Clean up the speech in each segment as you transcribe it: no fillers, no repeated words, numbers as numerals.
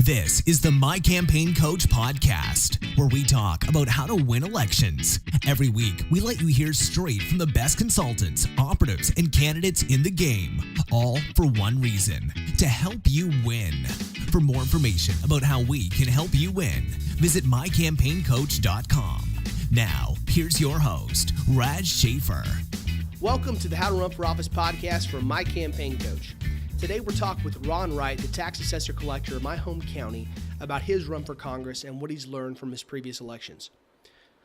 This is the My Campaign Coach podcast, where we talk about how to win elections. Every week, we let you hear straight from the best consultants, operatives, and candidates in the game, all for one reason, to help you win. For more information about how we can help you win, visit mycampaigncoach.com. Now, here's your host, Raj Schaefer. Welcome to the How to Run for Office podcast from My Campaign Coach. Today we're talking with Wright, the tax assessor collector of my home county, about his run for Congress and what he's learned from his previous elections.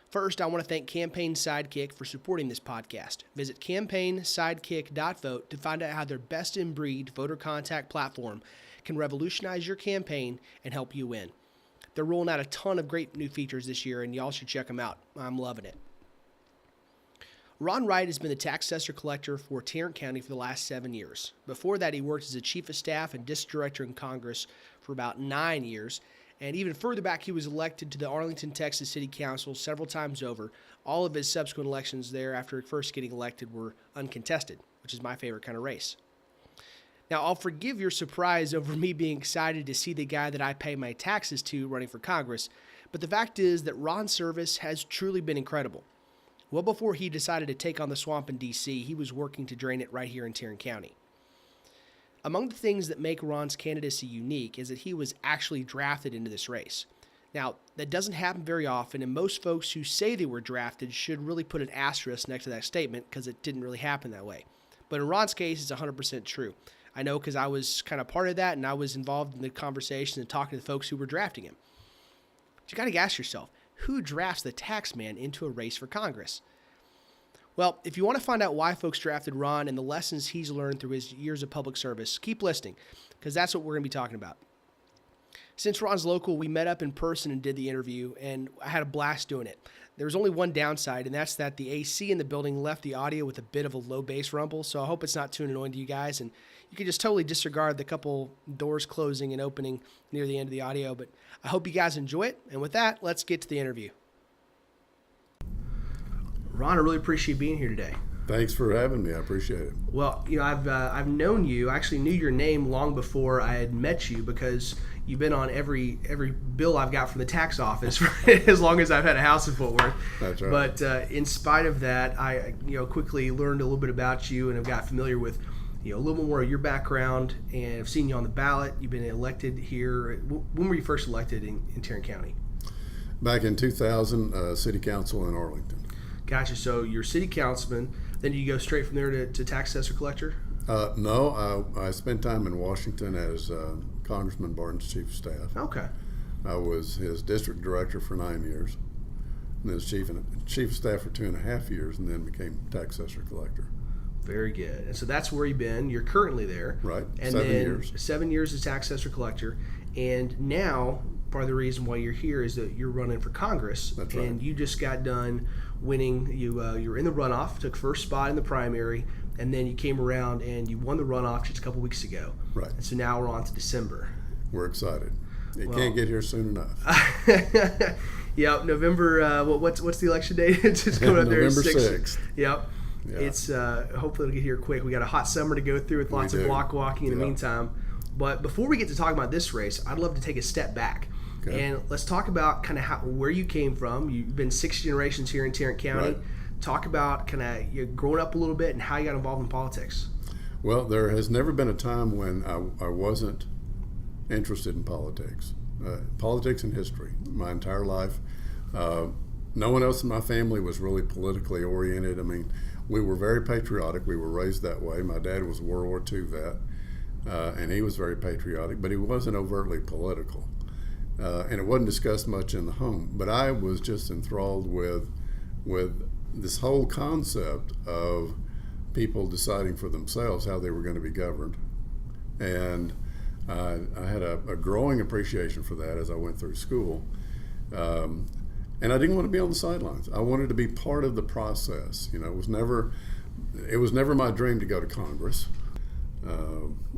First, I want to thank Campaign Sidekick for supporting this podcast. Visit campaignsidekick.vote to find out how their best-in-breed voter contact platform can revolutionize your campaign and help you win. They're rolling out a ton of great new features this year, and y'all should check them out. I'm loving it. Wright has been the tax assessor collector for Tarrant County for the last 7 years. Before that, he worked as a chief of staff and district director in Congress for about 9 years. And even further back, he was elected to the Arlington, Texas City Council several times over. All of his subsequent elections there after first getting elected were uncontested, which is my favorite kind of race. Now, I'll forgive your surprise over me being excited to see the guy that I pay my taxes to running for Congress, but the fact is that Ron's service has truly been incredible. Well before he decided to take on the swamp in D.C., he was working to drain it right here in Tarrant County. Among the things that make Ron's candidacy unique is that he was actually drafted into this race. Now, that doesn't happen very often, and most folks who say they were drafted should really put an asterisk next to that statement because it didn't really happen that way. But in Ron's case, it's 100% true. I know because I was kind of part of that, and I was involved in the conversation and talking to the folks who were drafting him. But you got to ask yourself, who drafts the tax man into a race for Congress? Well, if you want to find out why folks drafted Ron and the lessons he's learned through his years of public service, keep listening, because that's what we're going to be talking about. Since Ron's local, we met up in person and did the interview, and I had a blast doing it. There was only one downside, and that's that the AC in the building left the audio with a bit of a low bass rumble, so I hope it's not too annoying to you guys, and you can just totally disregard the couple doors closing and opening near the end of the audio, but I hope you guys enjoy it, and with that, let's get to the interview. Ron, I really appreciate being here today. Thanks for having me. I appreciate it. Well, you know, I've known you. I actually knew your name long before I had met you because you've been on every bill I've got from the tax office for as long as I've had a house in Fort Worth. That's right. But in spite of that, I quickly learned a little bit about you and have got familiar with a little bit more of your background, and I've seen you on the ballot. You've been elected here. When were you first elected in Tarrant County? Back in 2000, City Council in Arlington. Gotcha. So you're city councilman. Then you go straight from there to tax assessor collector? No, I spent time in Washington as Congressman Barton's chief of staff. Okay. I was his district director for 9 years, and then chief of staff for 2.5 years, and then became tax assessor collector. Very good. And so that's where you've been. You're currently there. Right. And 7 then years. 7 years as tax assessor collector. And now part of the reason why you're here is that you're running for Congress. That's right. And you just got done winning. You were in the runoff, took first spot in the primary, and then you came around and you won the runoff just a couple weeks ago. Right. And so now we're on to December. We're excited. It can't get here soon enough. Yep, November. What's the election date? It's just coming up there. November 6th. Yep. Yeah. It's hopefully it'll get here quick. We got a hot summer to go through with lots of block walking in the meantime. But before we get to talk about this race, I'd love to take a step back. Okay. And let's talk about kind of where you came from. You've been 6 generations here in Tarrant County. Right. Talk about kind of you growing up a little bit and how you got involved in politics. Well, there has never been a time when I wasn't interested in politics. Politics and history, my entire life. No one else in my family was really politically oriented. I mean, we were very patriotic. We were raised that way. My dad was a World War II vet, and he was very patriotic, but he wasn't overtly political. And it wasn't discussed much in the home. But I was just enthralled with this whole concept of people deciding for themselves how they were going to be governed. And I had a growing appreciation for that as I went through school. And I didn't want to be on the sidelines. I wanted to be part of the process. You know, it was never my dream to go to Congress.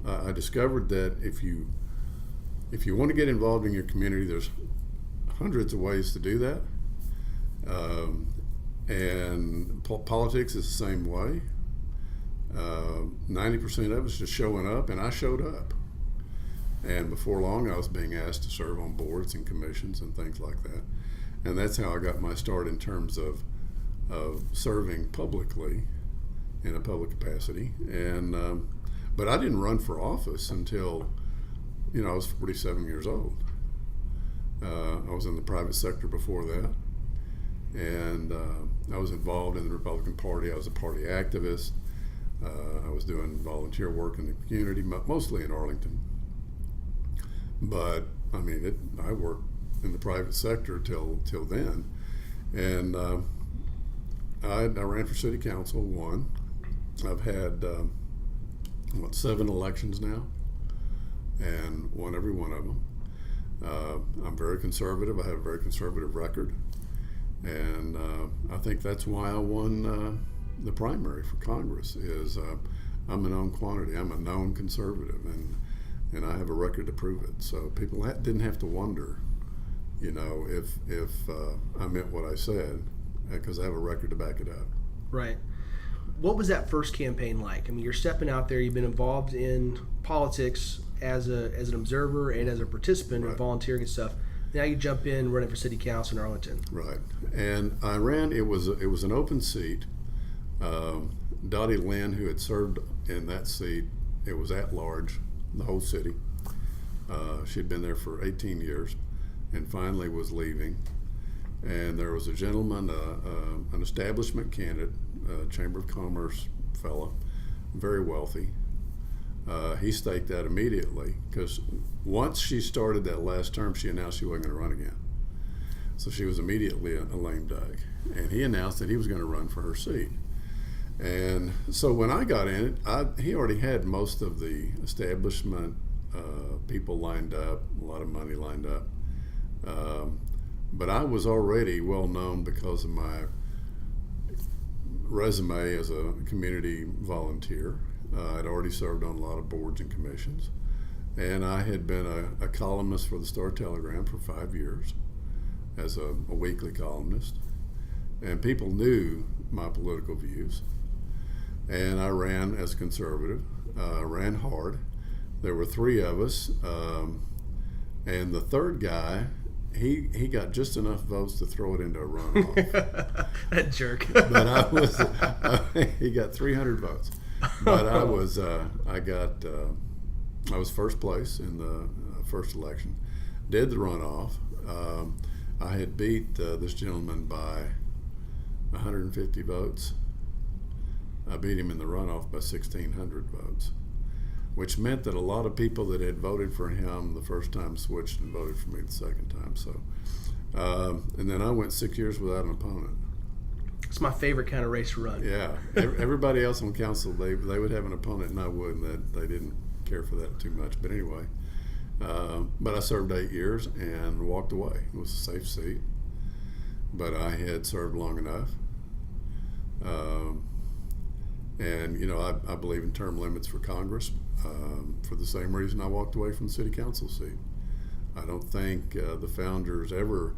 I discovered that if you want to get involved in your community, there's hundreds of ways to do that. And politics is the same way. 90% of it's just showing up, and I showed up. And before long, I was being asked to serve on boards and commissions and things like that. And that's how I got my start in terms of serving publicly in a public capacity. And but I didn't run for office until, I was 47 years old. I was in the private sector before that. And I was involved in the Republican Party. I was a party activist. I was doing volunteer work in the community, mostly in Arlington. But I worked in the private sector till then, and I ran for city council, won. I've had 7 elections now, and won every one of them. I'm very conservative. I have a very conservative record, and I think that's why I won the primary for Congress. Is I'm a known quantity. I'm a known conservative, and I have a record to prove it. So people didn't have to wonder, if I meant what I said, because I have a record to back it up. Right. What was that first campaign like? I mean, you're stepping out there. You've been involved in politics as an observer and as a participant, and volunteering and stuff. Now you jump in running for city council in Arlington. Right. And I ran. It was an open seat. Dottie Lynn, who had served in that seat, it was at large, the whole city. She'd been there for 18 years and finally was leaving. And there was a gentleman, an establishment candidate, a Chamber of Commerce fellow, very wealthy. He staked out immediately because once she started that last term, she announced she wasn't going to run again. So she was immediately a lame duck. And he announced that he was going to run for her seat. And so when I got in it, he already had most of the establishment people lined up, a lot of money lined up. But I was already well known because of my resume as a community volunteer. I'd already served on a lot of boards and commissions. And I had been a columnist for the Star-Telegram for 5 years as a weekly columnist. And people knew my political views. And I ran as a conservative, ran hard. There were 3 of us, and the third guy, he got just enough votes to throw it into a runoff. That jerk. But he got 300 votes. But I was first place in the first election. Did the runoff. I had beat this gentleman by 150 votes. I beat him in the runoff by 1,600 votes, which meant that a lot of people that had voted for him the first time switched and voted for me the second time. So, and then I went 6 years without an opponent. It's my favorite kind of race to run. Yeah, everybody else on council, they would have an opponent and I wouldn't. That they didn't care for that too much. But anyway, but I served 8 years and walked away. It was a safe seat, but I had served long enough. And I believe in term limits for Congress for the same reason I walked away from the city council seat. I don't think the founders ever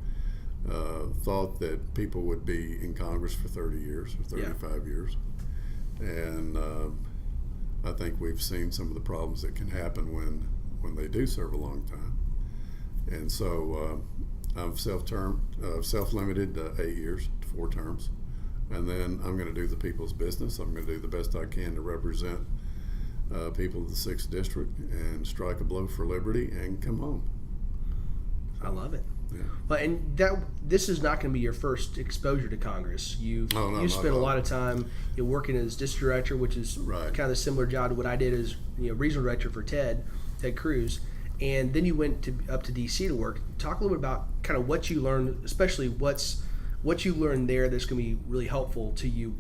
thought that people would be in Congress for 30 years or 35 years. And I think we've seen some of the problems that can happen when they do serve a long time. And so I'm self-limited 8 years, 4 terms. And then I'm going to do the people's business. I'm going to do the best I can to represent people of the 6th District and strike a blow for liberty and come home. I love it. Yeah. But this is not going to be your first exposure to Congress. You spent a lot of time working as district director, which is kind of a similar job to what I did as regional director for Ted Cruz. And then you went up to D.C. to work. Talk a little bit about kind of what you learned, especially what you learned there that's going to be really helpful to you,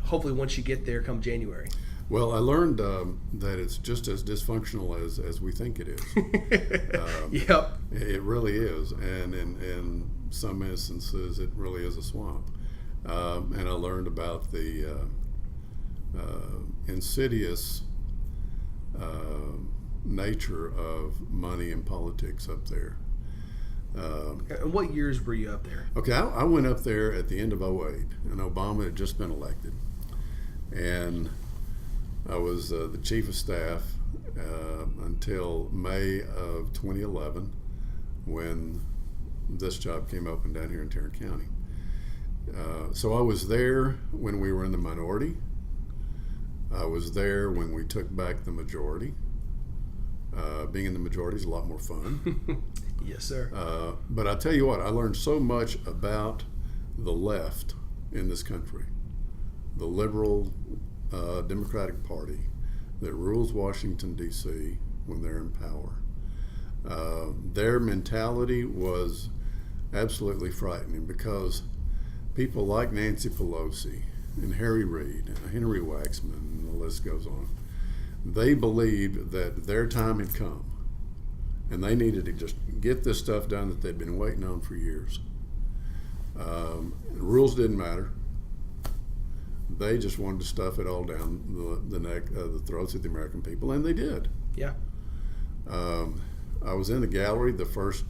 hopefully once you get there come January. Well, I learned that it's just as dysfunctional as we think it is. Yep. It really is. And in some instances, it really is a swamp. And I learned about the insidious nature of money and politics up there. And what years were you up there? Okay, I went up there at the end of 2008, and Obama had just been elected. And I was the chief of staff until May of 2011, when this job came open down here in Tarrant County. So I was there when we were in the minority. I was there when we took back the majority. Being in the majority is a lot more fun. Yes, sir. But I tell you what, I learned so much about the left in this country, the liberal Democratic Party that rules Washington, D.C. when they're in power. Their mentality was absolutely frightening, because people like Nancy Pelosi and Harry Reid and Henry Waxman, and the list goes on, they believed that their time had come and they needed to just get this stuff done that they'd been waiting on for years. Rules didn't matter. They just wanted to stuff it all down the neck, the throats of the American people, and they did. Yeah. I was in the gallery the first,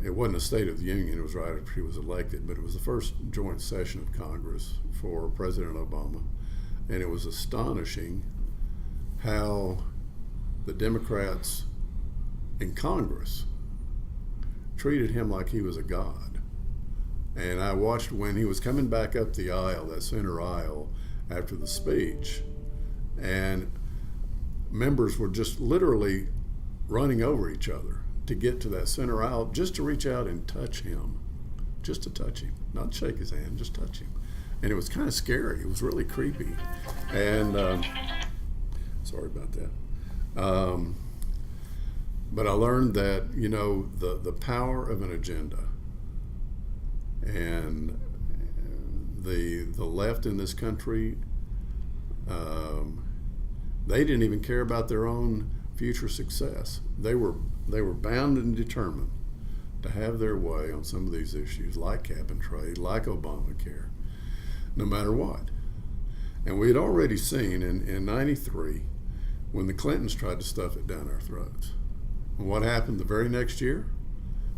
it wasn't a State of the Union, it was right after he was elected, but it was the first joint session of Congress for President Obama. And it was astonishing how the Democrats in Congress treated him like he was a god. And I watched when he was coming back up the aisle, that center aisle, after the speech, and members were just literally running over each other to get to that center aisle just to reach out and touch him, just to touch him, not shake his hand, just touch him. And it was kind of scary. It was really creepy. And sorry about that. But I learned that, you know, the power of an agenda, and the left in this country, they didn't even care about their own future success. They were bound and determined to have their way on some of these issues, like cap and trade, like Obamacare, no matter what. And we had already seen in 93, when the Clintons tried to stuff it down our throats. And what happened the very next year?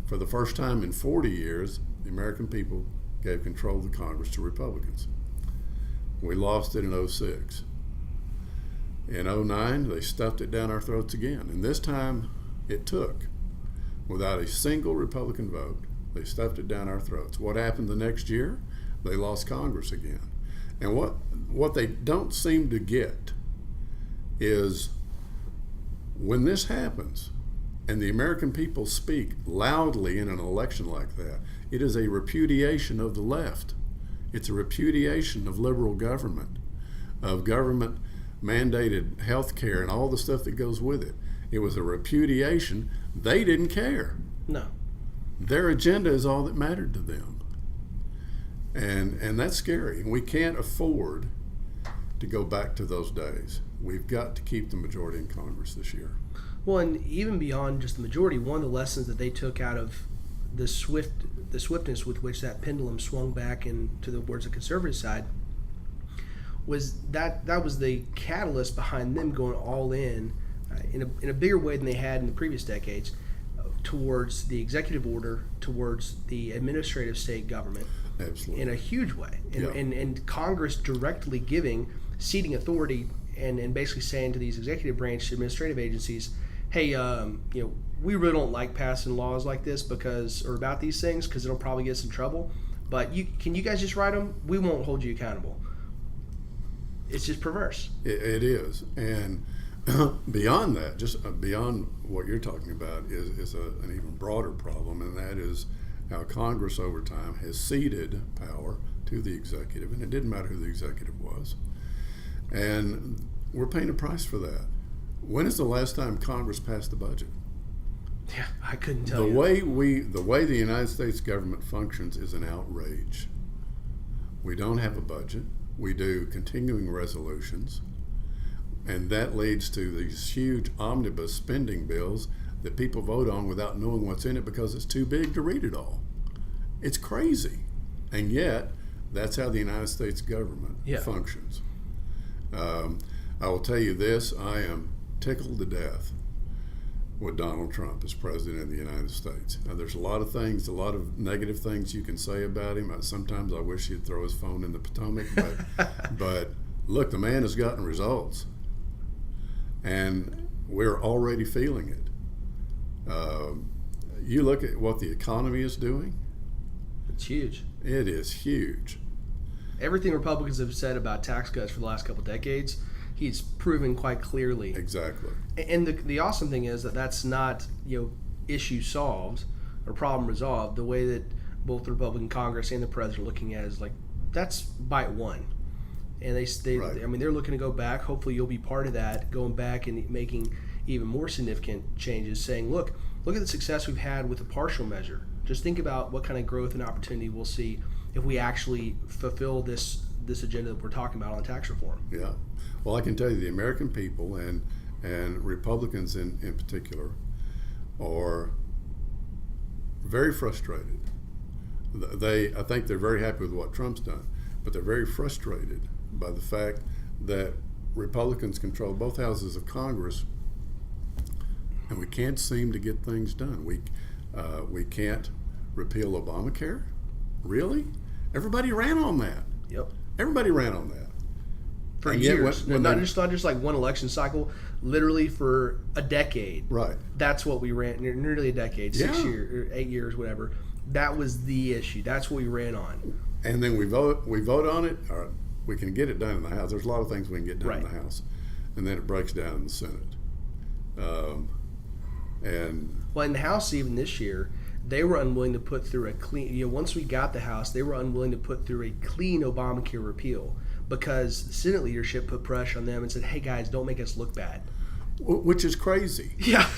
For the first time in 40 years, the American people gave control of the Congress to Republicans. We lost it in 06. In 09, they stuffed it down our throats again. And this time, it took, without a single Republican vote, they stuffed it down our throats. What happened the next year? They lost Congress again. And what they don't seem to get is, when this happens, and the American people speak loudly in an election like that, it is a repudiation of the left. It's a repudiation of liberal government, of government mandated health care and all the stuff that goes with it. It was a repudiation. They didn't care. No. Their agenda is all that mattered to them. And that's scary. We can't afford to go back to those days. We've got to keep the majority in Congress this year. Well, and even beyond just the majority, one of the lessons that they took out of the swiftness with which that pendulum swung back into the words of the conservative side was that was the catalyst behind them going all in a bigger way than they had in the previous decades, towards the executive order, towards the administrative state government. Absolutely. In a huge way. And Congress directly ceding authority and basically saying to these executive branch administrative agencies, hey, we really don't like passing laws like this or about these things, because it'll probably get us in trouble. But can you guys just write them? We won't hold you accountable. It's just perverse. It is. And beyond that, just beyond what you're talking about, is an even broader problem, and that is how Congress over time has ceded power to the executive, and it didn't matter who the executive was. And we're paying a price for that. When is the last time Congress passed the budget? Yeah, I couldn't tell you. The way the United States government functions is an outrage. We don't have a budget. We do continuing resolutions, and that leads to these huge omnibus spending bills that people vote on without knowing what's in it because it's too big to read it all. It's crazy. And yet, that's how the United States government functions. I will tell you this, I am tickled to death with Donald Trump as president of the United States. Now, there's a lot of negative things you can say about him. Sometimes I wish he'd throw his phone in the Potomac, but look, the man has gotten results. and we're already feeling it. You look at what the economy is doing. It's huge. It is huge. Everything Republicans have said about tax cuts for the last couple decades, he's proven quite clearly. Exactly. And the awesome thing is that that's not issue solved or problem resolved. The way that both the Republican Congress and the president are looking at it is like, that's bite one. And they Right. I mean, they're looking to go back. Hopefully you'll be part of that, going back and making even more significant changes, saying, look at the success we've had with the partial measure. Just think about what kind of growth and opportunity we'll see if we actually fulfill this agenda that we're talking about on tax reform. Yeah. Well, I can tell you the American people and Republicans in particular are very frustrated. I think they're very happy with what Trump's done, but they're very frustrated by the fact that Republicans control both houses of Congress, and we can't seem to get things done. We can't repeal Obamacare. Really? Everybody ran on that. Yep. Everybody ran on that. For And yet years. when not they- just like one election cycle, literally for a decade. Right. That's what we ran, nearly a decade, 6 Yeah. years, or 8 years, whatever. That was the issue. That's what we ran on. And then we vote on it, or we can get it done in the House. There's a lot of things we can get done in Right. the House. And then it breaks down in the Senate. And Well, in the House, even this year, they were unwilling to put through a clean, once we got the House, they were unwilling to put through a clean Obamacare repeal because the Senate leadership put pressure on them and said, hey guys, don't make us look bad. which is crazy. Yeah.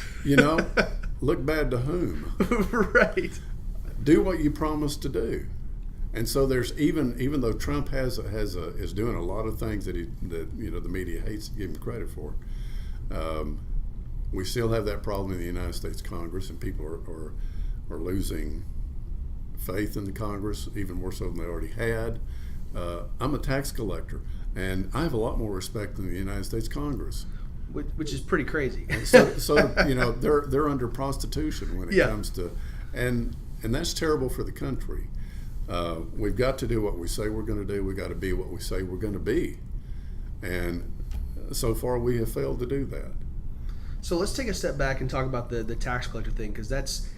Look bad to whom? Right. Do what you promised to do. And so there's even though Trump is doing a lot of things that the media hates to give him credit for, we still have that problem in the United States Congress, and people are losing faith in the Congress even more so than they already had. I'm a tax collector, and I have a lot more respect than the United States Congress. Which is pretty crazy. So they're under prostitution when it comes to, and that's terrible for the country. We've got to do what we say we're going to do. We've got to be what we say we're going to be, and so far we have failed to do that. So let's take a step back and talk about the tax collector thing, because that's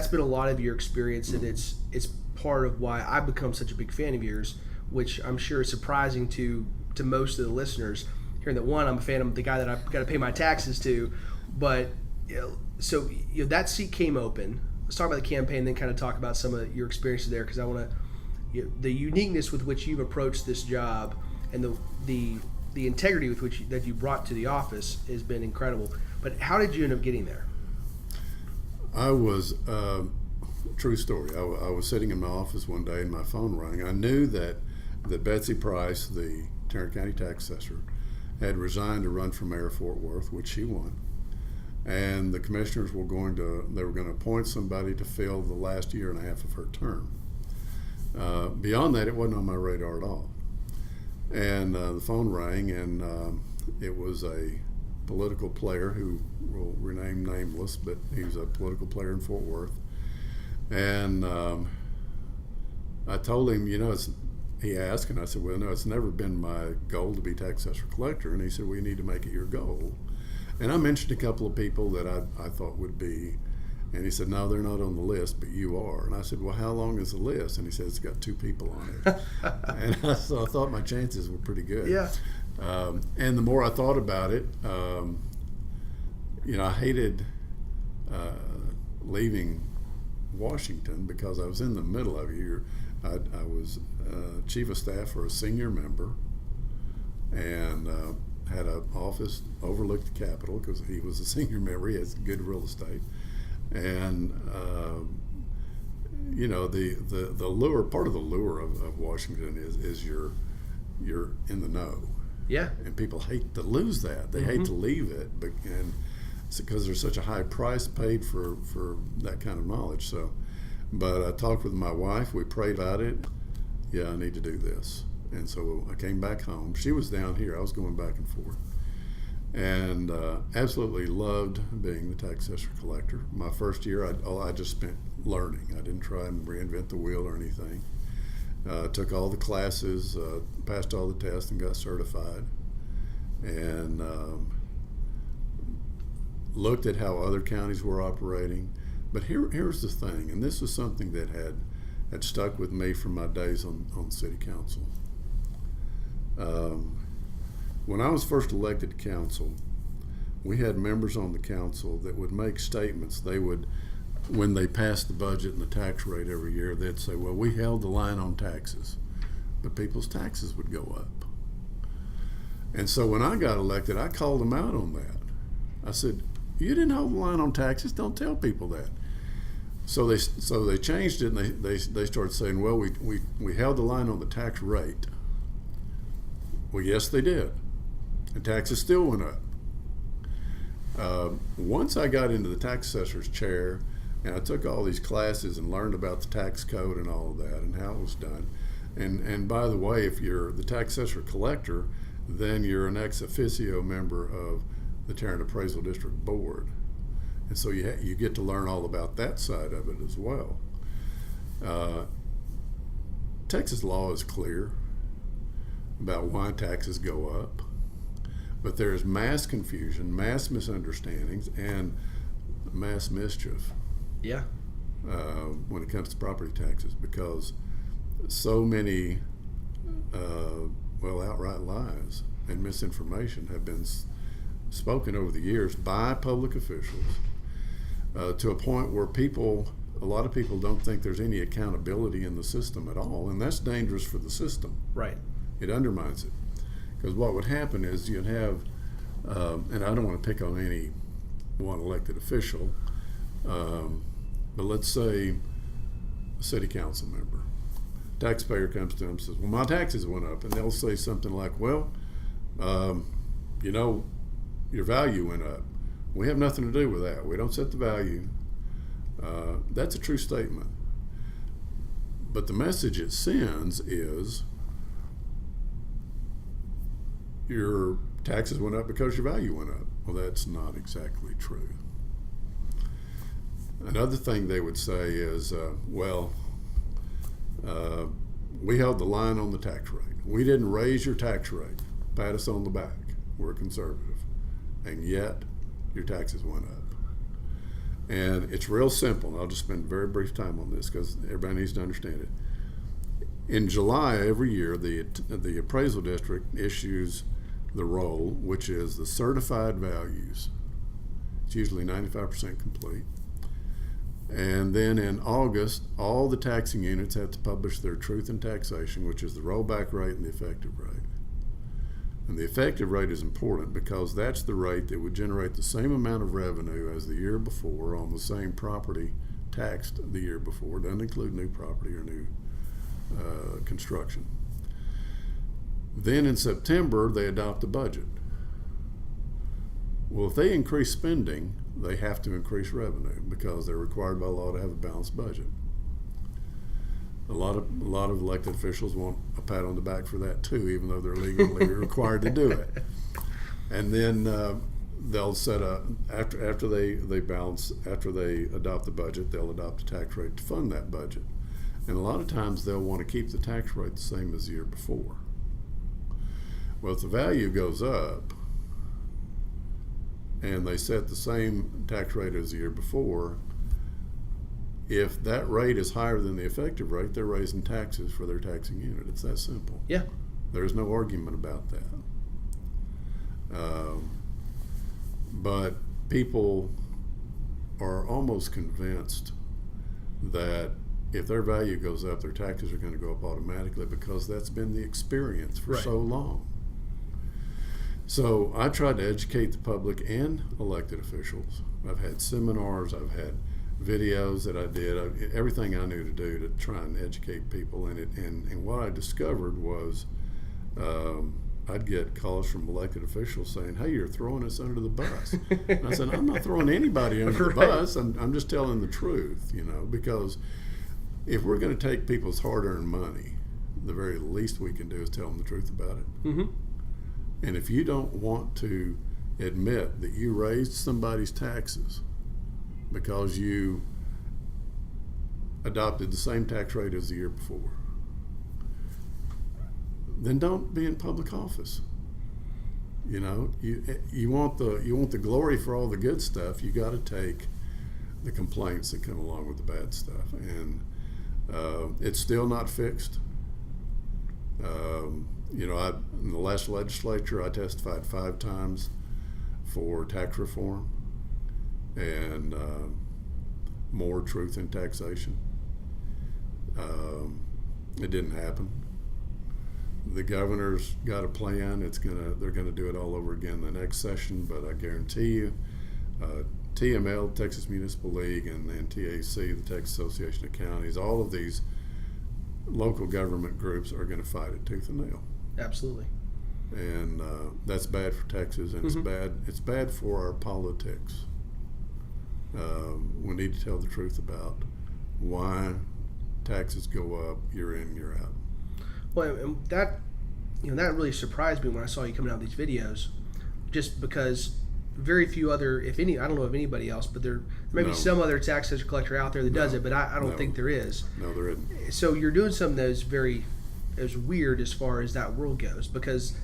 been a lot of your experience, and it's part of why I've become such a big fan of yours, which I'm sure is surprising to most of the listeners. Hearing that, one, I'm a fan of the guy that I've got to pay my taxes to, but that seat came open. Let's talk about the campaign, then kind of talk about some of your experiences there, because I want to the uniqueness with which you've approached this job and the integrity with which that you brought to the office has been incredible. But how did you end up getting there? I was true story. I was sitting in my office one day and my phone rang. I knew that Betsy Price, the Tarrant County tax assessor, had resigned to run for mayor of Fort Worth, which she won. And the commissioners were going to appoint somebody to fill the last year and a half of her term. Beyond that, it wasn't on my radar at all. And the phone rang, and it was a political player who will remain nameless, but he was a political player in Fort Worth. And I told him, he asked, and I said, well, no, it's never been my goal to be tax assessor collector. And he said, well, you need to make it your goal. And I mentioned a couple of people that I thought would be, and he said, no, they're not on the list, but you are. And I said, well, how long is the list? And he said, it's got 2 people on it. And so I thought my chances were pretty good. Yeah. And the more I thought about it, I hated leaving Washington because I was in the middle of it. I was chief of staff for a senior member, and had an office overlooked the Capitol because he was a senior member. He has good real estate, and the lure. Part of the lure of Washington is you're in the know. Yeah. And people hate to lose that. They hate to leave it, and it's because there's such a high price paid for that kind of knowledge. So, but I talked with my wife. We prayed about it. Yeah, I need to do this. And so I came back home. She was down here. I was going back and forth. And absolutely loved being the tax assessor collector. My first year, I just spent learning. I didn't try and reinvent the wheel or anything. Took all the classes, passed all the tests, and got certified. And looked at how other counties were operating. But here's the thing, and this is something that had stuck with me from my days on city council. When I was first elected to council, we had members on the council that would make statements. They would, when they passed the budget and the tax rate every year, they'd say, well, we held the line on taxes, but people's taxes would go up. And so when I got elected, I called them out on that. I said, you didn't hold the line on taxes, don't tell people that. So they changed it, and they started saying, well, we held the line on the tax rate. Well, yes, they did. And taxes still went up. Once I got into the tax assessor's chair, and I took all these classes and learned about the tax code and all of that and how it was done. And by the way, if you're the tax assessor collector, then you're an ex officio member of the Tarrant Appraisal District Board. And so you get to learn all about that side of it as well. Texas law is clear about why taxes go up, but there's mass confusion, mass misunderstandings, and mass mischief. Yeah. When it comes to property taxes, because so many, outright lies and misinformation have been spoken over the years by public officials to a point where a lot of people don't think there's any accountability in the system at all, and that's dangerous for the system. Right. It undermines it. Because what would happen is you'd have, and I don't want to pick on any one elected official, but let's say a city council member. Taxpayer comes to them and says, well, my taxes went up. And they'll say something like, well, your value went up. We have nothing to do with that. We don't set the value. That's a true statement. But the message it sends is your taxes went up because your value went up. Well, that's not exactly true. Another thing they would say is, we held the line on the tax rate. We didn't raise your tax rate. Pat us on the back. We're conservative. And yet, your taxes went up. And it's real simple. I'll just spend a very brief time on this because everybody needs to understand it. In July every year, the appraisal district issues the roll, which is the certified values. It's usually 95% complete. And then in August, all the taxing units have to publish their truth in taxation, which is the rollback rate and the effective rate. And the effective rate is important because that's the rate that would generate the same amount of revenue as the year before on the same property taxed the year before. It doesn't include new property or new construction. Then in September, they adopt a budget. Well, if they increase spending, they have to increase revenue because they're required by law to have a balanced budget. A lot of elected officials want a pat on the back for that too, even though they're legally required to do it. And then they'll set up after they adopt the budget, they'll adopt a tax rate to fund that budget. And a lot of times they'll want to keep the tax rate the same as the year before. Well, if the value goes up and they set the same tax rate as the year before, if that rate is higher than the effective rate, they're raising taxes for their taxing unit. It's that simple. Yeah. There's no argument about that. But people are almost convinced that if their value goes up, their taxes are going to go up automatically because that's been the experience for so long. So I tried to educate the public and elected officials. I've had seminars, I've had videos that I did, everything I knew to do to try and educate people in it. And what I discovered was I'd get calls from elected officials saying, hey, you're throwing us under the bus. And I said, I'm not throwing anybody under the bus. I'm just telling the truth, because if we're going to take people's hard-earned money, the very least we can do is tell them the truth about it. Mm-hmm. And if you don't want to admit that you raised somebody's taxes because you adopted the same tax rate as the year before, then don't be in public office. You know, you want the glory for all the good stuff. You got to take the complaints that come along with the bad stuff, and it's still not fixed. You know, in the last legislature, I testified 5 times for tax reform and more truth in taxation. It didn't happen. The governor's got a plan. They're gonna do it all over again the next session. But I guarantee you, TML, Texas Municipal League, and TAC, the Texas Association of Counties, all of these local government groups are going to fight it tooth and nail. Absolutely. And that's bad for Texas, and it's bad for our politics. We need to tell the truth about why taxes go up year in, year out. Well, and that really surprised me when I saw you coming out with these videos, just because very few other, if any, I don't know of anybody else, but there may be some other tax assessor collector out there that does it, but I don't think there is. No, there isn't. So you're doing something that is as weird as far as that world goes, because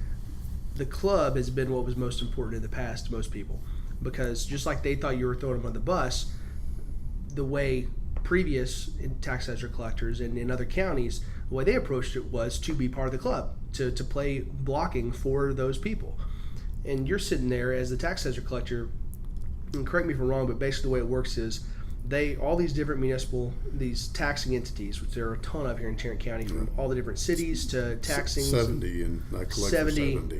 the club has been what was most important in the past to most people, because just like they thought you were throwing them on the bus, the way previous tax assessor collectors and in other counties, the way they approached it was to be part of the club, to play blocking for those people. And you're sitting there as the tax assessor collector, and correct me if I'm wrong, but basically the way it works is all these different these taxing entities, which there are a ton of here in Tarrant County, from all the different cities to taxing 70, and I collect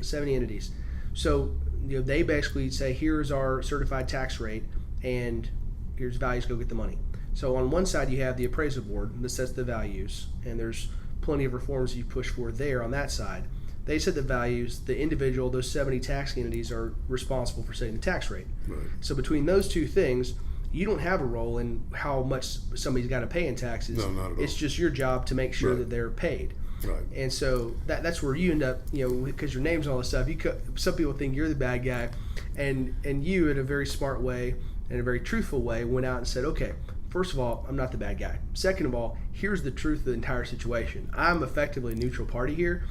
70 entities. So they basically say, here's our certified tax rate, and here's values, go get the money. So on one side you have the appraisal board that sets the values, and there's plenty of reforms you push for there on that side. They set the values. The individual, those 70 taxing entities, are responsible for setting the tax rate. Right. So between those two things, you don't have a role in how much somebody's got to pay in taxes. No, not at all. It's just your job to make sure that they're paid. Right. And so that's where you end up, because your name's and all this stuff. Some people think you're the bad guy, and you, in a very smart way and a very truthful way, went out and said, okay, first of all, I'm not the bad guy. Second of all, here's the truth of the entire situation. I'm effectively a neutral party here,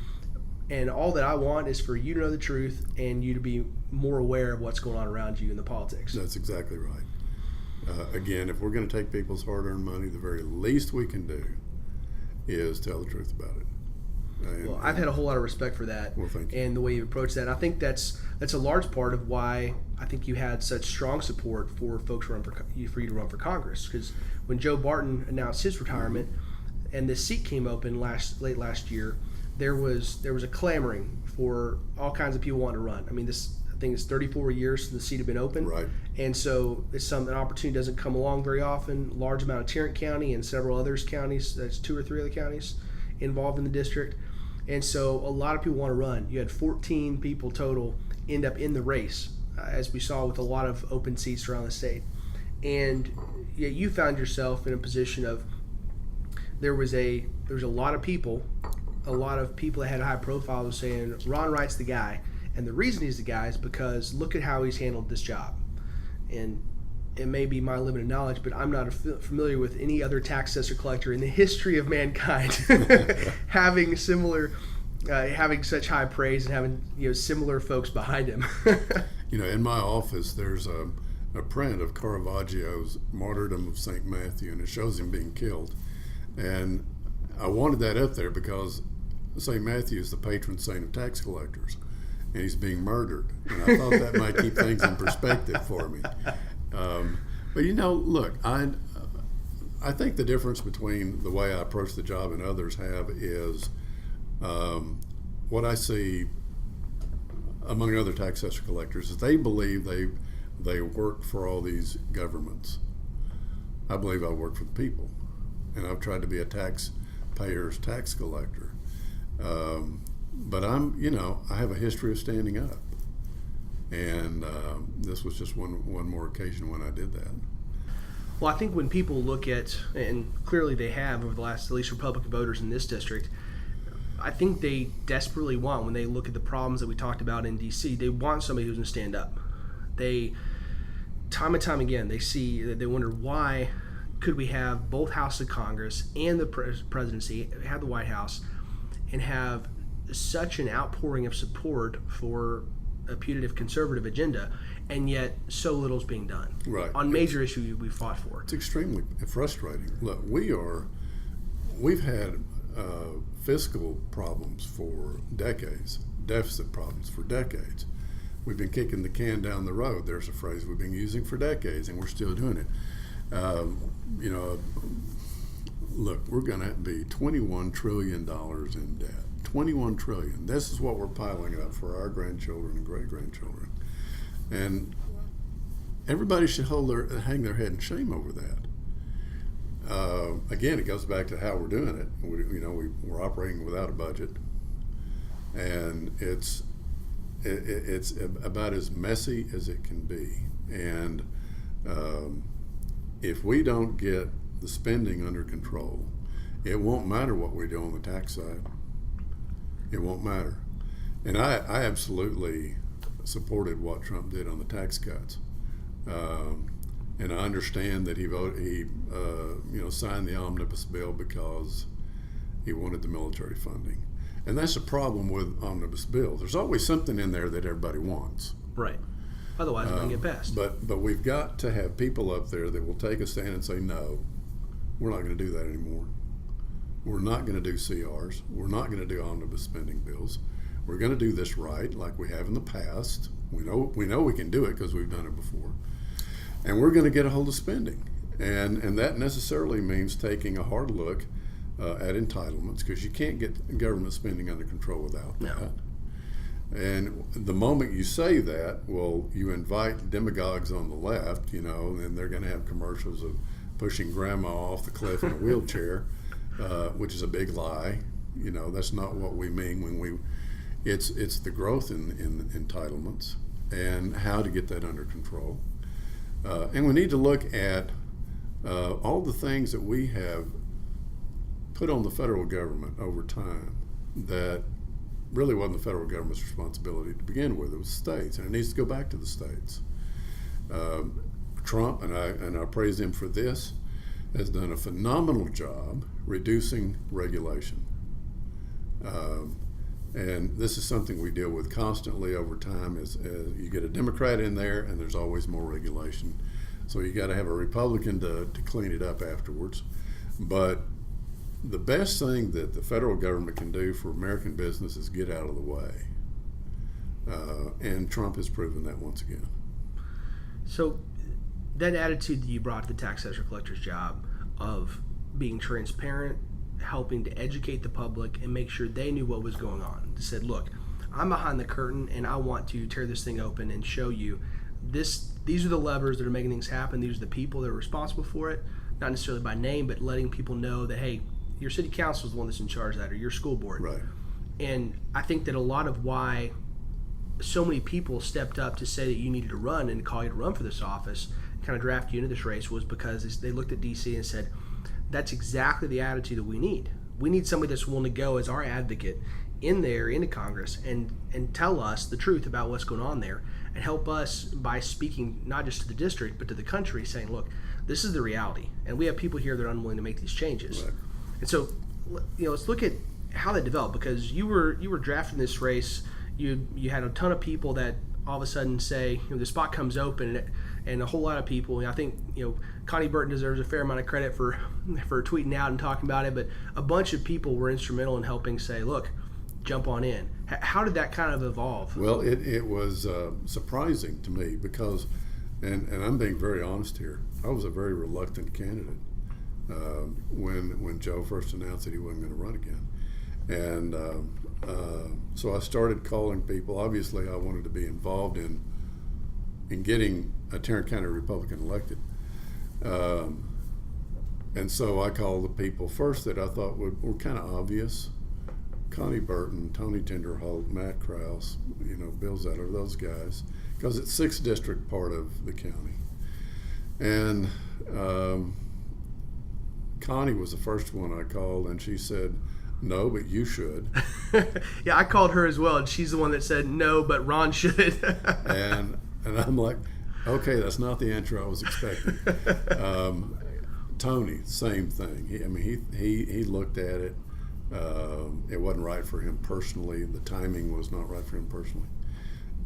and all that I want is for you to know the truth and you to be more aware of what's going on around you in the politics. That's exactly right. Again, if we're going to take people's hard-earned money, the very least we can do is tell the truth about it. Well, I've had a whole lot of respect for that, well, thank you. And the way you approach that. I think that's a large part of why I think you had such strong support for folks for you to run for Congress. Because when Joe Barton announced his retirement and this seat came open late last year, there was a clamoring for all kinds of people wanting to run. I mean, I think it's 34 years since the seat had been open. Right. And so an opportunity doesn't come along very often. Large amount of Tarrant County and several other counties, that's 2 or 3 other counties involved in the district. And so a lot of people want to run. You had 14 people total end up in the race, as we saw with a lot of open seats around the state. And yet you found yourself in a position of there was a lot of people that had high profiles saying Ron Wright's the guy. And the reason he's the guy is because look at how he's handled this job. And it may be my limited knowledge, but I'm not familiar with any other tax assessor collector in the history of mankind having such high praise and having similar folks behind him. In my office, there's a print of Caravaggio's Martyrdom of St. Matthew, and it shows him being killed. And I wanted that up there because St. Matthew is the patron saint of tax collectors, and he's being murdered. And I thought that might keep things in perspective for me. But look, I think the difference between the way I approach the job and others have is what I see among other tax assessor collectors is they believe they work for all these governments. I believe I work for the people, and I've tried to be a taxpayer's tax collector. But I have a history of standing up. And this was just one more occasion when I did that. Well, I think when people look at, and clearly they have over the last, at least Republican voters in this district, I think they desperately want, when they look at the problems that we talked about in D.C., they want somebody who's going to stand up. They, time and time again, they wonder why could we have both houses of Congress and the presidency, have the White House, and have such an outpouring of support for a putative conservative agenda, and yet so little is being done on major issues we fought for. It's extremely frustrating. Look, we've had fiscal problems for decades, deficit problems for decades. We've been kicking the can down the road. There's a phrase we've been using for decades, and we're still doing it. Look, we're going to be $21 trillion in debt. $21 trillion. This is what we're piling up for our grandchildren and great-grandchildren. And everybody should hang their head in shame over that. Again, it goes back to how we're doing it. We're operating without a budget, and it's about as messy as it can be. And if we don't get the spending under control, it won't matter what we do on the tax side. It won't matter. And I absolutely supported what Trump did on the tax cuts. And I understand that he signed the omnibus bill because he wanted the military funding. And that's the problem with omnibus bills. There's always something in there that everybody wants. Right. Otherwise, it doesn't get passed. But we've got to have people up there that will take a stand and say, no, we're not going to do that anymore. We're not going to do CRs. We're not going to do omnibus spending bills. We're going to do this right, like we have in the past. We know we can do it because we've done it before. And we're going to get a hold of spending. And that necessarily means taking a hard look at entitlements, because you can't get government spending under control without that. And the moment you say that, well, you invite demagogues on the left, and they're going to have commercials of pushing grandma off the cliff in a wheelchair, which is a big lie. That's not what we mean when it's the growth in entitlements and how to get that under control. And we need to look at all the things that we have put on the federal government over time that really wasn't the federal government's responsibility to begin with. It was states, and it needs to go back to the states. Trump, and I praise him for this, has done a phenomenal job reducing regulation. And this is something we deal with constantly over time. As you get a Democrat in there, and there's always more regulation. So you got to have a Republican to clean it up afterwards. But the best thing that the federal government can do for American business is get out of the way. And Trump has proven that once again. So that attitude that you brought to the tax assessor collector's job of being transparent, helping to educate the public and make sure they knew what was going on. They said, look, I'm behind the curtain and I want to tear this thing open and show you this. These are the levers that are making things happen. These are the people that are responsible for it, not necessarily by name, but letting people know that, hey, your city council is the one that's in charge of that, or your school board. Right. And I think that a lot of why so many people stepped up to say that you needed to run and call you to run for this office, kind of draft you into this race, was because they looked at DC and said, that's exactly the attitude that we need. We need somebody that's willing to go as our advocate in there, into Congress, and tell us the truth about what's going on there, and help us by speaking not just to the district, but to the country, saying, look, this is the reality. And we have people here that are unwilling to make these changes. Right. And so, let's look at how that developed, because you were drafting this race. You had a ton of people that all of a sudden say, the spot comes open, and a whole lot of people. I think Connie Burton deserves a fair amount of credit for tweeting out and talking about it, but a bunch of people were instrumental in helping say, look, jump on in. How did that kind of evolve? Well, it was surprising to me because, and I'm being very honest here, I was a very reluctant candidate when Joe first announced that he wasn't going to run again. And so I started calling people. Obviously, I wanted to be involved in getting a Tarrant County Republican elected. And so I called the people first that I thought were kind of obvious. Connie Burton, Tony Tinderholt, Matt Krause, Bill Zeller, those guys, because it's 6th district part of the county. And Connie was the first one I called, and she said, no, but you should. Yeah, I called her as well, and she's the one that said, no, but Ron should. and I'm like, okay, that's not the answer I was expecting. Tony, same thing. He looked at it. It wasn't right for him personally. The timing was not right for him personally.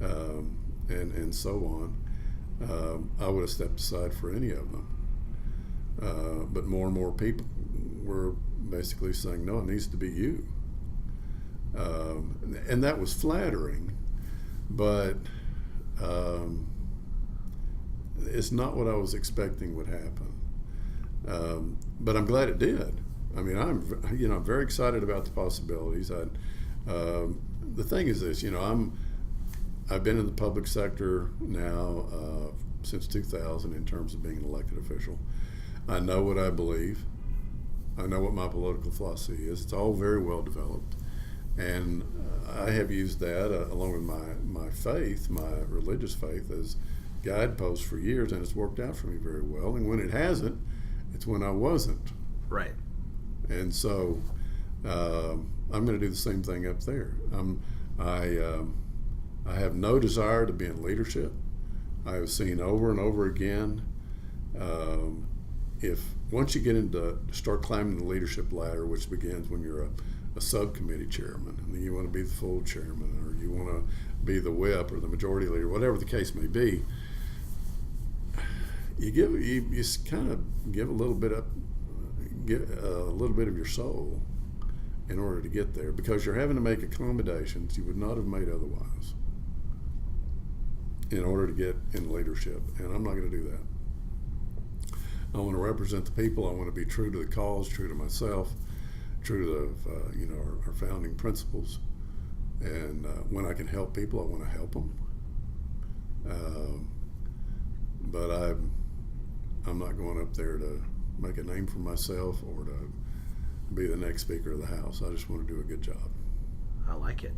and so on, I would have stepped aside for any of them. But more and more people were basically saying, no, it needs to be you. And that was flattering, but it's not what I was expecting would happen. But I'm glad it did. I mean, I'm very excited about the possibilities. The thing is this, I've been in the public sector now since 2000 in terms of being an elected official. I know what I believe. I know what my political philosophy is. It's all very well developed. And I have used that along with my faith, my religious faith, as guideposts for years, and it's worked out for me very well. And when it hasn't, it's when I wasn't. Right. And so I'm going to do the same thing up there. I have no desire to be in leadership. I have seen over and over again, if once you start climbing the leadership ladder, which begins when you're a subcommittee chairman, and then you want to be the full chairman, or you want to be the whip or the majority leader, whatever the case may be, you kind of give a little bit of your soul in order to get there, because you're having to make accommodations you would not have made otherwise in order to get in leadership, and I'm not going to do that. I want to represent the people. I want to be true to the cause, true to myself, true to our founding principles. And when I can help people, I want to help them. But I'm not going up there to make a name for myself or to be the next Speaker of the House. I just want to do a good job. I like it.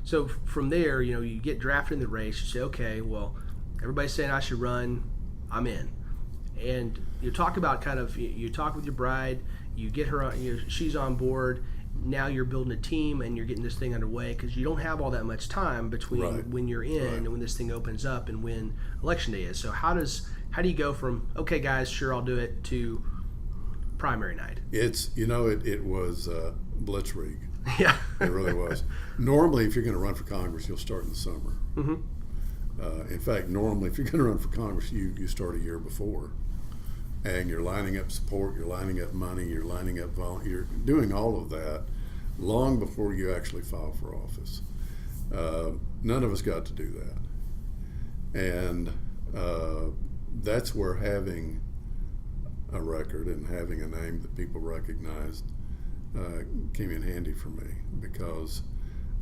So from there, you get drafted in the race. You say, okay, well, everybody's saying I should run. I'm in. And you talk about you talk with your bride, you get her, she's on board. Now you're building a team and you're getting this thing underway, because you don't have all that much time between when you're in and when this thing opens up and when election day is. So how do you go from, okay guys, sure, I'll do it, to primary night? It was blitzkrieg. Yeah. It really was. Normally, if you're going to run for Congress, you'll start in the summer. Mm-hmm. In fact, normally, if you're going to run for Congress, you start a year before. And you're lining up support, you're lining up money, you're lining up you're doing all of that long before you actually file for office. None of us got to do that. And that's where having a record and having a name that people recognized came in handy for me, because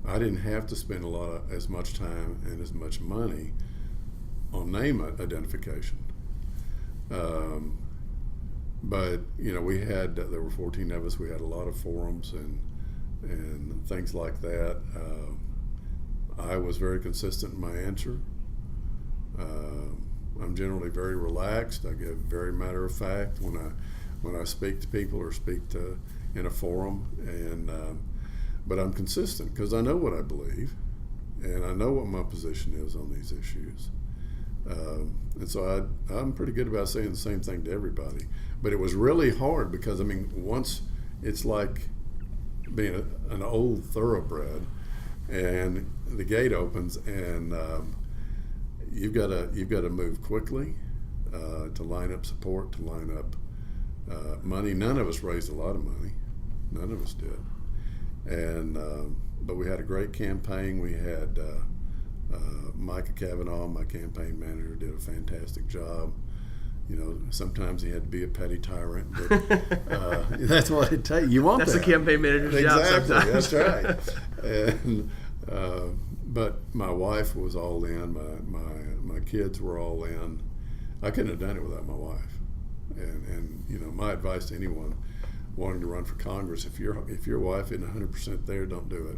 I didn't have to spend as much time and as much money on name identification. But there were 14 of us. We had a lot of forums and things like that. I was very consistent in my answer. I'm generally very relaxed. I get very matter of fact when I speak to people or in a forum, but I'm consistent because I know what I believe and I know what my position is on these issues. And so I'm pretty good about saying the same thing to everybody. But it was really hard because, once it's like being an old thoroughbred, and the gate opens, and you've got to move quickly to line up support, to line up money. None of us raised a lot of money. None of us did. And but we had a great campaign. We had Micah Cavanaugh, my campaign manager, did a fantastic job. Sometimes he had to be a petty tyrant, but that's what it takes. You want that's that. That's a campaign manager's job sometimes. That's right. And but my wife was all in. My kids were all in. I couldn't have done it without my wife. And my advice to anyone wanting to run for Congress: if your wife isn't 100% there, don't do it.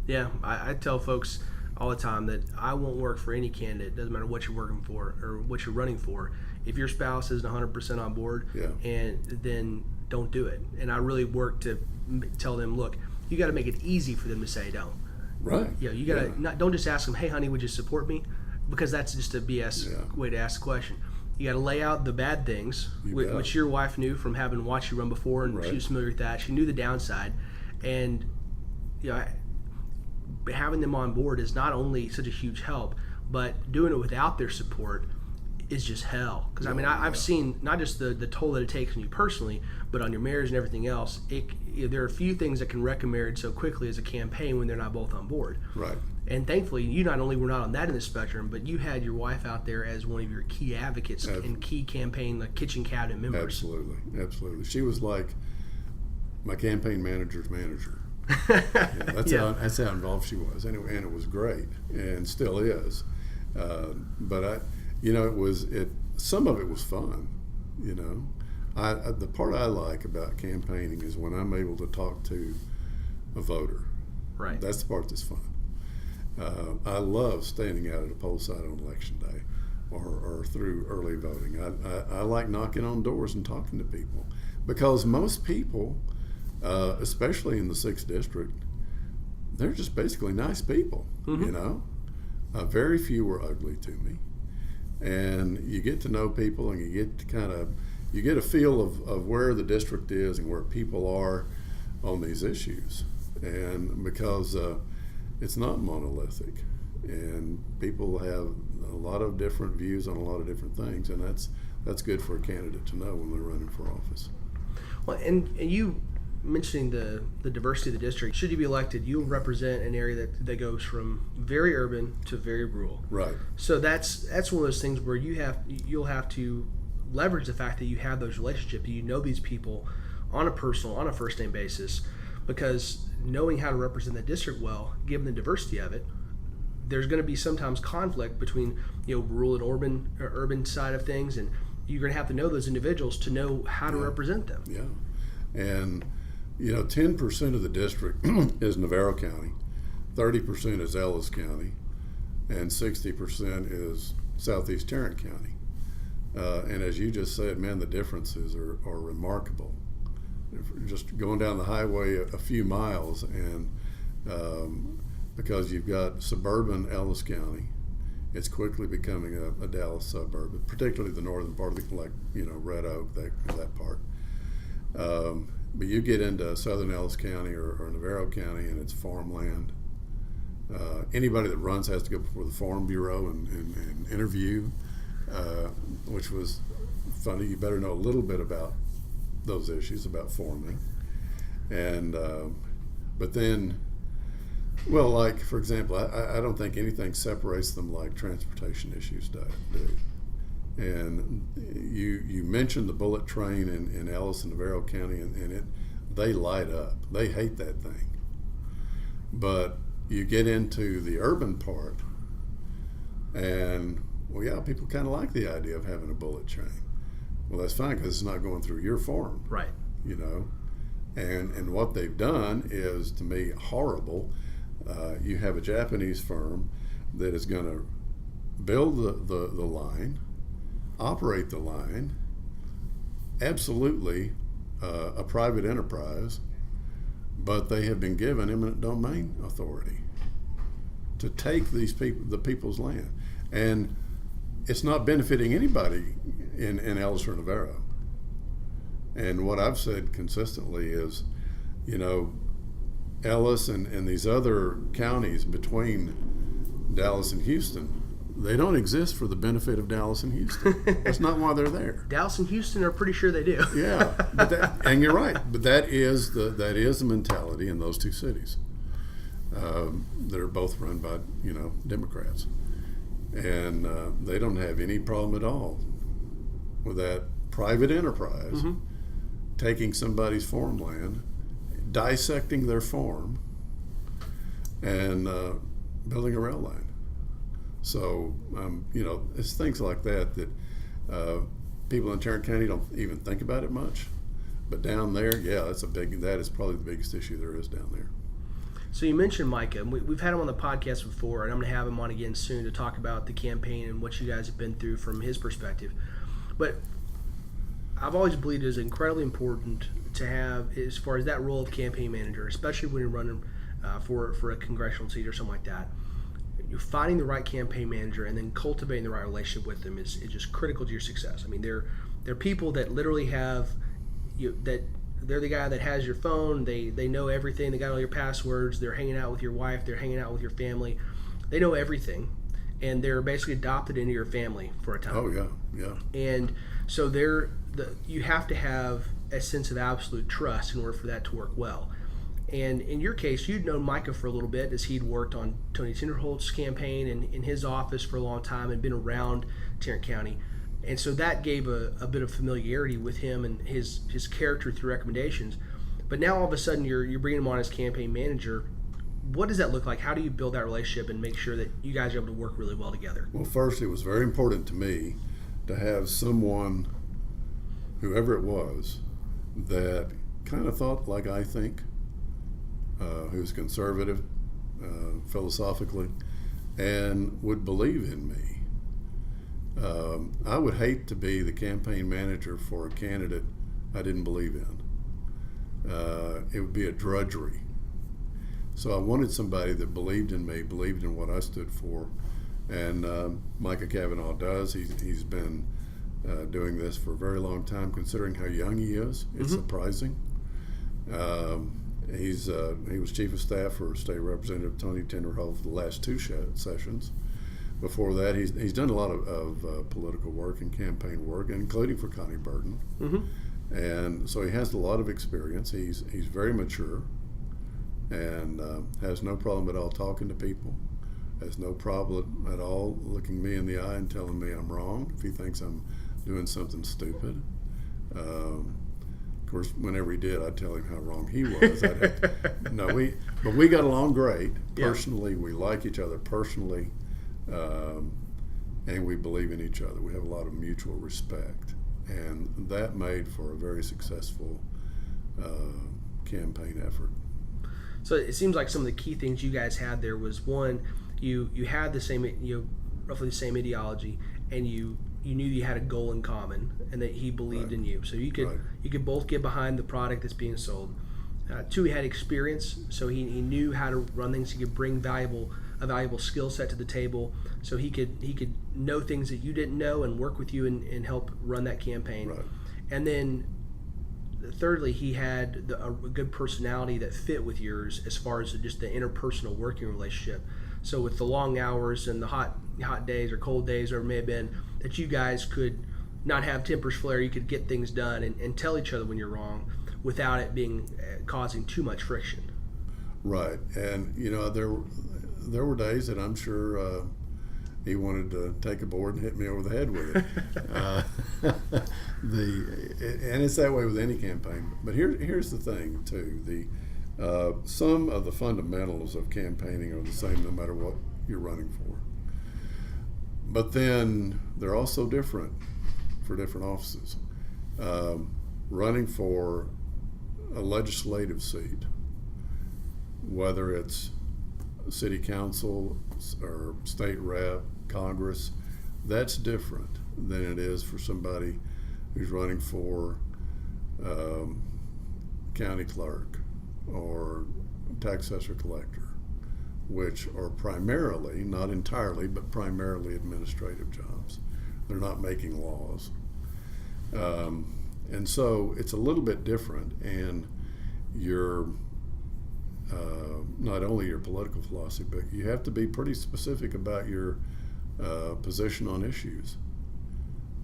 Yeah, I tell folks all the time that I won't work for any candidate. Doesn't matter what you're working for or what you're running for. If your spouse isn't 100% on board, and then don't do it. And I really work to tell them, look, you got to make it easy for them to say don't. Right. You got to don't just ask them, hey, honey, would you support me? Because that's just a BS way to ask the question. You got to lay out the bad things, which your wife knew from having watched you run before, and she was familiar with that. She knew the downside, and having them on board is not only such a huge help, but doing it without their support is just hell. Because I mean, I've seen not just the toll that it takes on you personally, but on your marriage and everything else. There are a few things that can wreck a marriage so quickly as a campaign when they're not both on board. Right. And thankfully, you not only were not on that end of the spectrum, but you had your wife out there as one of your key advocates and key campaign, like kitchen cabinet members. Absolutely. She was like my campaign manager's manager. That's how involved she was, and it was great, and still is. But some of it was fun. The part I like about campaigning is when I'm able to talk to a voter. Right. That's the part that's fun. I love standing out at a poll site on election day, or through early voting. I like knocking on doors and talking to people, because most people, especially in the 6th district, they're just basically nice people. Very few were ugly to me, and you get to know people, and you get a feel of where the district is and where people are on these issues, and because it's not monolithic, and people have a lot of different views on a lot of different things, and that's good for a candidate to know when they're running for office. Well, and you mentioning the diversity of the district, should you be elected, you'll represent an area that goes from very urban to very rural. Right. So that's one of those things where you'll have to leverage the fact that you have those relationships, you know these people on a first name basis, because knowing how to represent that district well, given the diversity of it, there's going to be sometimes conflict between rural and urban side of things, and you're going to have to know those individuals to know how to represent them. Yeah, and 10% of the district is Navarro County, 30% is Ellis County, and 60% is Southeast Tarrant County. And as you just said, man, the differences are remarkable. Just going down the highway a few miles, and because you've got suburban Ellis County, it's quickly becoming a Dallas suburb, particularly the northern part of Red Oak, that part. But you get into southern Ellis County or Navarro County, and it's farmland. Anybody that runs has to go before the Farm Bureau and interview, which was funny. You better know a little bit about those issues about farming. And but then, well, like, for example, I don't think anything separates them like transportation issues do. And you mentioned the bullet train in Ellis and Navarro County, and they light up. They hate that thing. But you get into the urban part, and people kind of like the idea of having a bullet train. Well, that's fine, because it's not going through your farm. Right. And what they've done is, to me, horrible. You have a Japanese firm that is going to build the line, operate the line, absolutely a private enterprise, but they have been given eminent domain authority to take the people's land, and it's not benefiting anybody in Ellis or Navarro. And what I've said consistently is, Ellis and these other counties between Dallas and Houston, they don't exist for the benefit of Dallas and Houston. That's not why they're there. Dallas and Houston are pretty sure they do. Yeah, and you're right. But that is the mentality in those two cities that are both run by Democrats, and they don't have any problem at all with that private enterprise taking somebody's farmland, dissecting their farm, and building a rail line. So, it's things like that people in Tarrant County don't even think about it much. But down there, that is probably the biggest issue there is down there. So you mentioned Micah, and we've had him on the podcast before, and I'm going to have him on again soon to talk about the campaign and what you guys have been through from his perspective. But I've always believed it is incredibly important to have, as far as that role of campaign manager, especially when you're running for a congressional seat or something like that. You're finding the right campaign manager and then cultivating the right relationship with them is just critical to your success. I mean, they're people that literally have that they're the guy that has your phone. They know everything. They got all your passwords. They're hanging out with your wife. They're hanging out with your family. They know everything, and they're basically adopted into your family for a time. Oh yeah. And so you have to have a sense of absolute trust in order for that to work well. And in your case, you'd known Micah for a little bit, as he'd worked on Tony Tinderholtz's campaign and in his office for a long time and been around Tarrant County. And so that gave a bit of familiarity with him and his character through recommendations. But now all of a sudden you're bringing him on as campaign manager. What does that look like? How do you build that relationship and make sure that you guys are able to work really well together? Well, first, it was very important to me to have someone, whoever it was, that kind of thought like I think, who's conservative philosophically, and would believe in me. I would hate to be the campaign manager for a candidate I didn't believe in. It would be a drudgery. So I wanted somebody that believed in me, believed in what I stood for, and Micah Cavanaugh does. He's been doing this for a very long time, considering how young he is. It's surprising. He was chief of staff for State Representative Tony Tinderholtz for the last two sessions. Before that, he's done a lot of political work and campaign work, including for Connie Burton. And so he has a lot of experience. He's very mature and has no problem at all talking to people, has no problem at all looking me in the eye and telling me I'm wrong if he thinks I'm doing something stupid. Of course, whenever he did, I'd tell him how wrong he was. But we got along great. Personally, we like each other personally, and we believe in each other. We have a lot of mutual respect, and that made for a very successful campaign effort. So it seems like some of the key things you guys had there was, one, you had the same, roughly the same ideology, and you knew you had a goal in common, and that he believed in you. So you could both get behind the product that's being sold. Two, he had experience, so he knew how to run things. He could bring a valuable skill set to the table, so he could know things that you didn't know and work with you and help run that campaign. Right. And then thirdly, he had a good personality that fit with yours as far as just the interpersonal working relationship. So with the long hours and the hot days or cold days, or it may have been, that you guys could not have tempers flare. You could get things done and tell each other when you're wrong without it being causing too much friction. Right. And, there were days that I'm sure he wanted to take a board and hit me over the head with it. And it's that way with any campaign. But here's the thing, too. Some of the fundamentals of campaigning are the same no matter what you're running for. But then they're also different for different offices. Running for a legislative seat, whether it's city council or state rep, Congress, that's different than it is for somebody who's running for county clerk or tax assessor collector, which are primarily, not entirely, but primarily administrative jobs. They're not making laws. And so it's a little bit different, and not only your political philosophy, but you have to be pretty specific about your position on issues,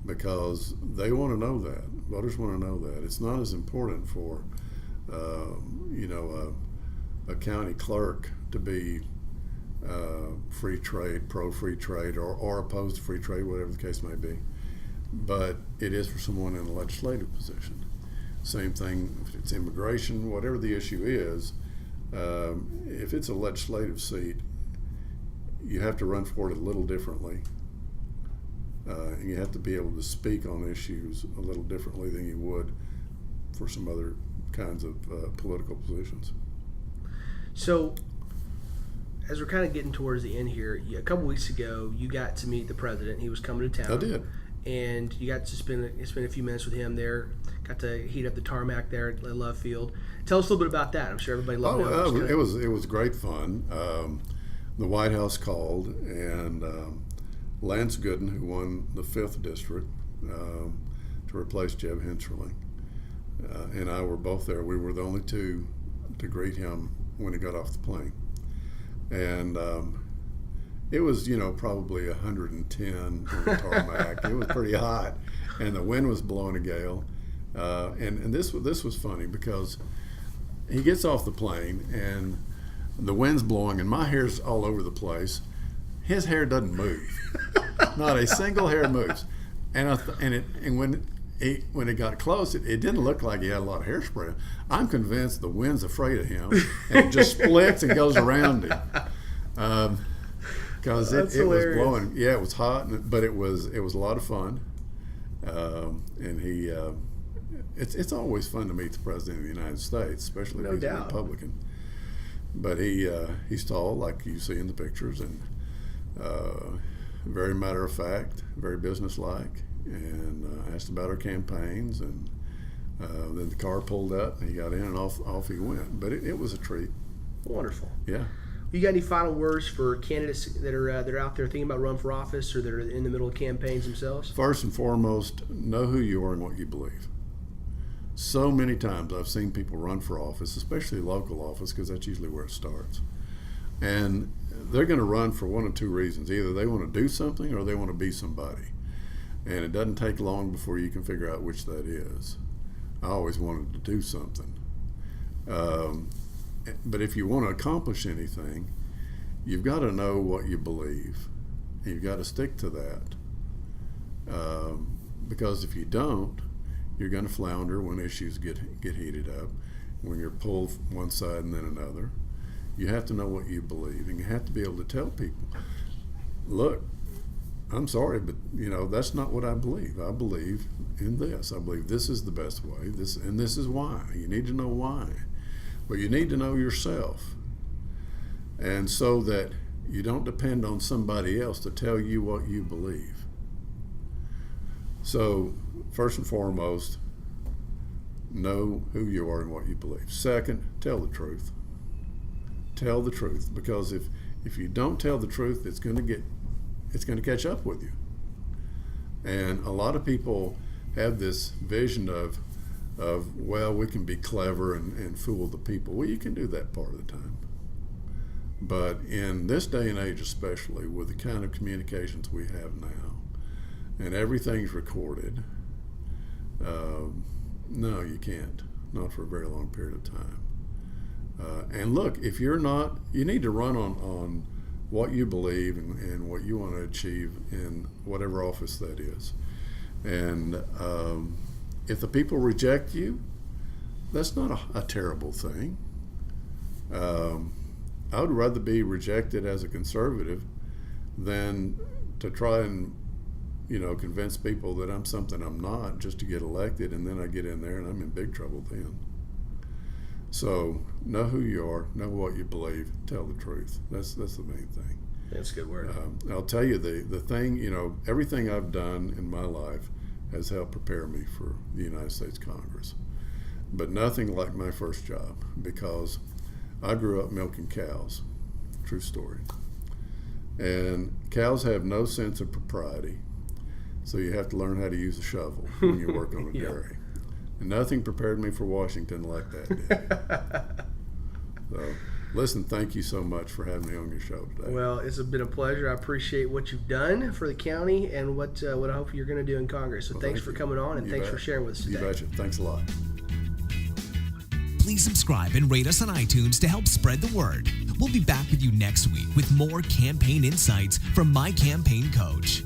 because they want to know that. Voters want to know that. It's not as important for a county clerk to be free trade, pro-free trade, or opposed to free trade, whatever the case may be. But it is for someone in a legislative position. Same thing if it's immigration, whatever the issue is. If it's a legislative seat, you have to run for it a little differently. And you have to be able to speak on issues a little differently than you would for some other kinds of political positions. So, as we're kind of getting towards the end here, a couple weeks ago, you got to meet the president. He was coming to town. I did. And you got to spend a few minutes with him there. Got to heat up the tarmac there at Love Field. Tell us a little bit about that. I'm sure everybody loved it. It was great fun. The White House called, and Lance Gooden, who won the 5th district to replace Jeb Hensherling, and I were both there. We were the only two to greet him when he got off the plane. And It was, probably 110 on the tarmac. It was pretty hot, and the wind was blowing a gale. And this was funny because he gets off the plane, and the wind's blowing, and my hair's all over the place. His hair doesn't move. Not a single hair moves. And when it got close, it didn't look like he had a lot of hairspray. I'm convinced the wind's afraid of him, and it just splits and goes around him. Because it was blowing. Yeah, it was hot, but it was a lot of fun. And he, it's always fun to meet the President of the United States, especially if he's a Republican. But he's tall, like you see in the pictures, and very matter of fact, very businesslike, and asked about our campaigns, and then the car pulled up, and he got in, and off he went. But it was a treat. Wonderful. Yeah. You got any final words for candidates that are out there thinking about running for office or that are in the middle of campaigns themselves? First and foremost, know who you are and what you believe. So many times I've seen people run for office, especially local office, because that's usually where it starts. And they're going to run for one of two reasons. Either they want to do something or they want to be somebody. And it doesn't take long before you can figure out which that is. I always wanted to do something. But if you want to accomplish anything, you've got to know what you believe. And you've got to stick to that. Because if you don't, you're going to flounder when issues get heated up, when you're pulled from one side and then another. You have to know what you believe, and you have to be able to tell people, look, I'm sorry, but that's not what I believe. I believe in this. I believe this is the best way. This is why. You need to know why. But you need to know yourself. And so that you don't depend on somebody else to tell you what you believe. So, first and foremost, know who you are and what you believe. Second, tell the truth. Tell the truth, because if you don't tell the truth, it's going to catch up with you. And a lot of people have this vision of well, we can be clever and fool the people. Well, you can do that part of the time. But in this day and age, especially with the kind of communications we have now, and everything's recorded, no, you can't. Not for a very long period of time. And look, if you're not, you need to run on what you believe and what you want to achieve in whatever office that is. And if the people reject you, that's not a terrible thing. I would rather be rejected as a conservative than to try and convince people that I'm something I'm not just to get elected, and then I get in there and I'm in big trouble then. So know who you are, know what you believe, tell the truth. That's the main thing. That's a good word. I'll tell you the thing, everything I've done in my life has helped prepare me for the United States Congress. But nothing like my first job, because I grew up milking cows. True story. And cows have no sense of propriety, so you have to learn how to use a shovel when you work on a dairy. And nothing prepared me for Washington like that did. So, listen, thank you so much for having me on your show today. Well, it's been a pleasure. I appreciate what you've done for the county and what I hope you're going to do in Congress. So thanks for coming on, and thanks for sharing with us today. You betcha. Thanks a lot. Please subscribe and rate us on iTunes to help spread the word. We'll be back with you next week with more campaign insights from my campaign coach.